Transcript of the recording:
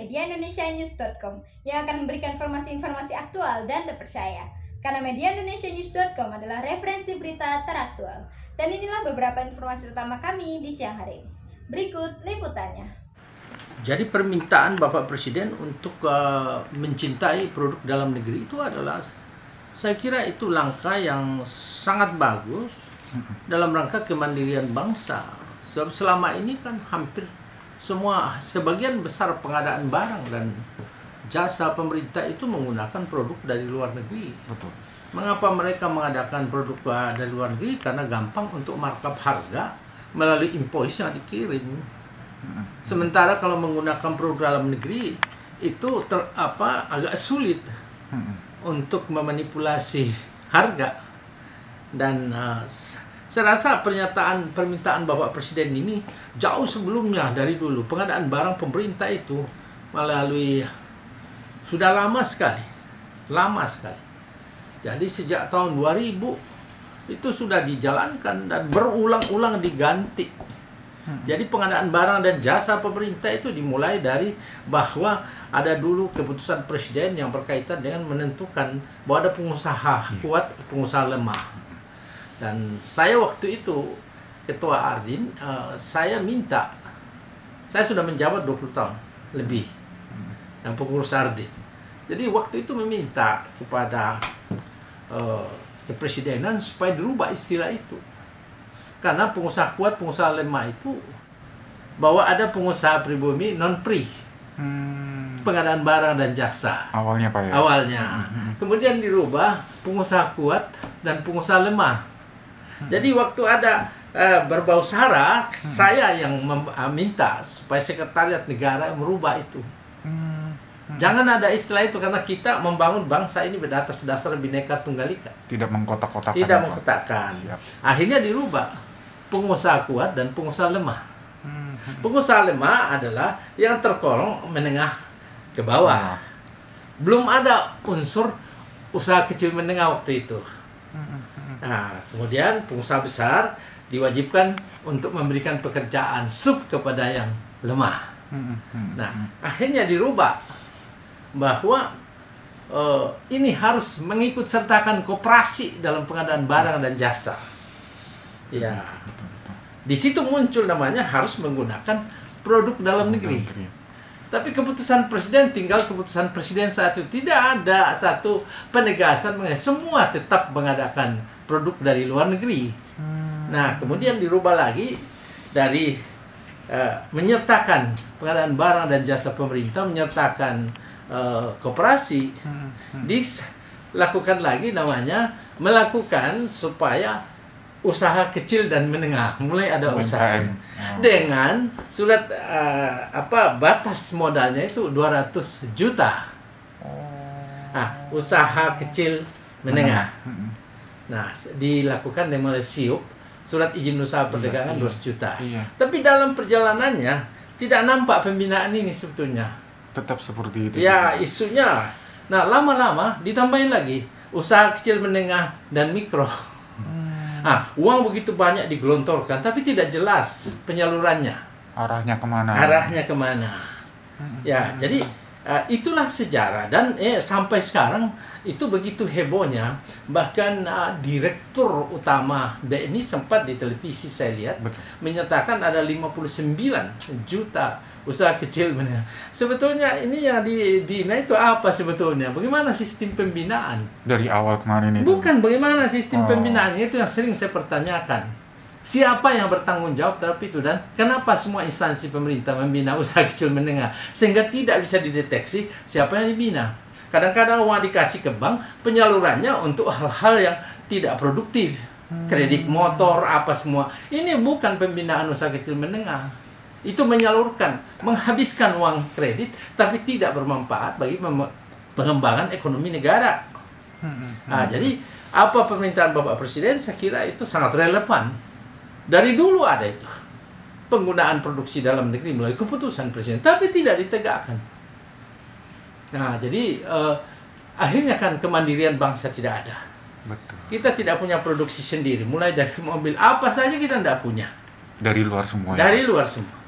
mediaindonesianews.com yang akan memberikan informasi-informasi aktual dan terpercaya. Karena mediaindonesianews.com adalah referensi berita teraktual. Dan inilah beberapa informasi utama kami di siang hari ini. Berikut liputannya. Jadi permintaan Bapak Presiden untuk mencintai produk dalam negeri itu adalah, saya kira itu langkah yang sangat bagus dalam rangka kemandirian bangsa. Sebab selama ini kan hampir sebagian besar pengadaan barang dan jasa pemerintah itu menggunakan produk dari luar negeri. Betul. Mengapa mereka mengadakan produk dari luar negeri? Karena gampang untuk markup harga melalui invoice yang dikirim. Sementara kalau menggunakan produk dalam negeri itu agak sulit untuk memanipulasi harga. Dan saya rasa permintaan Bapak Presiden ini jauh sebelumnya dari dulu. Pengadaan barang pemerintah itu melalui sudah lama sekali. Jadi sejak tahun 2000 itu sudah dijalankan dan berulang-ulang diganti. Jadi pengadaan barang dan jasa pemerintah itu dimulai dari bahwa ada dulu keputusan Presiden yang berkaitan dengan menentukan bahwa ada pengusaha kuat, pengusaha lemah. Dan saya waktu itu Ketua Ardin, saya sudah menjabat 20 tahun lebih yang pengurus Ardin. Jadi waktu itu meminta kepada kepresidenan supaya dirubah istilah itu. Karena pengusaha kuat, pengusaha lemah itu bahwa ada pengusaha pribumi non-pri. Pengadaan barang dan jasa. Awalnya Pak ya? Awalnya. Kemudian dirubah pengusaha kuat dan pengusaha lemah. Jadi waktu ada berbau sara, saya yang minta supaya Sekretariat Negara merubah itu. Jangan ada istilah itu karena kita membangun bangsa ini beratas dasar Bhinneka Tunggal Ika. Tidak mengkotak-kotakan. Tidak mengkotakkan. Akhirnya dirubah pengusaha kuat dan pengusaha lemah. Pengusaha lemah adalah yang tergolong menengah ke bawah. Belum ada unsur usaha kecil menengah waktu itu. Nah, kemudian pengusaha besar diwajibkan untuk memberikan pekerjaan sub kepada yang lemah. Nah, akhirnya dirubah bahwa ini harus mengikut sertakan koperasi dalam pengadaan barang dan jasa. Ya, di situ muncul namanya harus menggunakan produk dalam negeri. Tapi keputusan Presiden tinggal keputusan Presiden saat itu, tidak ada satu penegasan mengenai semua tetap mengadakan produk dari luar negeri. Nah, kemudian dirubah lagi dari menyertakan pengadaan barang dan jasa pemerintah, menyertakan koperasi, dilakukan lagi namanya melakukan supaya usaha kecil dan menengah mulai ada usaha dengan surat batas modalnya itu 200 juta. Nah, usaha kecil menengah. Nah, dilakukan dengan SIUP, surat izin usaha perdagangan 200 juta. Tapi dalam perjalanannya tidak nampak pembinaan ini sebetulnya. Tetap seperti itu. Ya, isunya. Nah, lama-lama ditambahin lagi usaha kecil menengah dan mikro. Uang begitu banyak digelontorkan, tapi tidak jelas penyalurannya. Arahnya kemana? Ya, jadi itulah sejarah. Dan sampai sekarang itu begitu hebohnya. Bahkan Direktur Utama BNI sempat di televisi saya lihat menyatakan ada 59 juta usaha kecil menengah. Sebetulnya ini yang dibina itu apa sebetulnya? Bagaimana sistem pembinaan? Dari awal kemarin itu? Bukan, bagaimana sistem pembinaan itu yang sering saya pertanyakan. Siapa yang bertanggung jawab terhadap itu dan kenapa semua instansi pemerintah membina usaha kecil menengah sehingga tidak bisa dideteksi siapa yang dibina. Kadang-kadang uang dikasih ke bank, penyalurannya untuk hal-hal yang tidak produktif. Kredit motor, apa semua. Ini bukan pembinaan usaha kecil menengah. Itu menyalurkan, menghabiskan uang kredit, tapi tidak bermanfaat bagi pengembangan ekonomi negara. Jadi, apa permintaan Bapak Presiden, saya kira itu sangat relevan. Dari dulu ada itu. Penggunaan produksi dalam negeri melalui keputusan Presiden, tapi tidak ditegakkan. Nah, jadi akhirnya kan kemandirian bangsa tidak ada. Betul. Kita tidak punya produksi sendiri, mulai dari mobil, apa saja kita tidak punya. Dari luar semua. Dari luar semua.